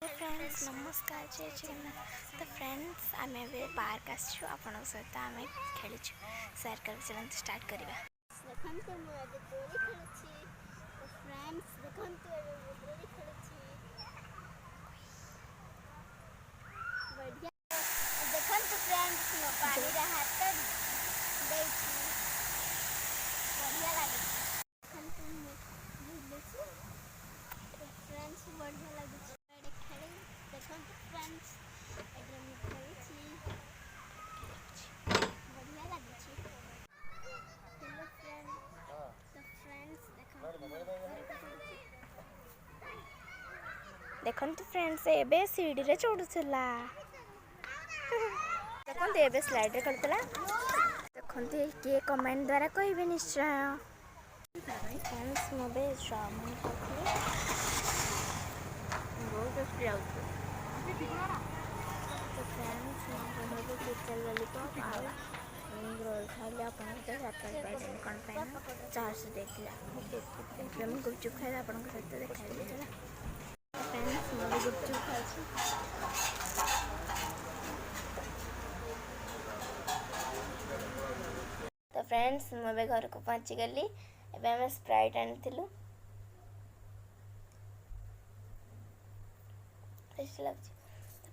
Friends नमस्कार जय जगन्नाथ। तो फ्रेंड्स आम पार्क आसचु आपण सहित आम खेलु शेयर कर चलते स्टार्ट करवा। देखंतु मु आज दोली खेलुछि। तो फ्रेंड्स देखंतु एबे दोली खेलुछि बढ़िया। देखंतु फ्रेंड्स मो पानी रे हाथ देछि बढ़िया लागे। देखंतु मु झुलुछि। तो फ्रेंड्स बढ़िया लागे एडे खेले। देखंतु फ्रेंड्स एडे मु खेलुछि बढ़िया लागे। Hello friends. तो फ्रेंड्स देखंतु फ्रेंड्स एबे सीढ़ी रे चढ़ुला। देखंतु एबे स्लाइड रे करतला। देखंतु के कमेंट द्वारा कहबे निश्चय। फ्रेंड्स मोबे चाउमिन खाती बहुत टेस्टी आउट। तो फ्रेंड्स मोबे चिकन लॉलीपॉप आउ रोल खाइले आपन के साथ पाइबे कोन पैना चार्ज देखला। ओके मैं गुपचुप खाइला आपन के साथ देखाइले चला। फ्रेंड्स मोबे गुपचुप खाइछि। तो फ्रेंड्स मोबे घर को पहुंची गली। एबे हम स्प्राइट आनिथिलु।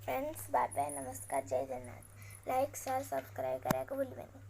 फ्रेंड्स बाय बाय नमस्कार जय जगन्नाथ। लाइक शेयर सब्सक्राइब करा को भूलबेनी।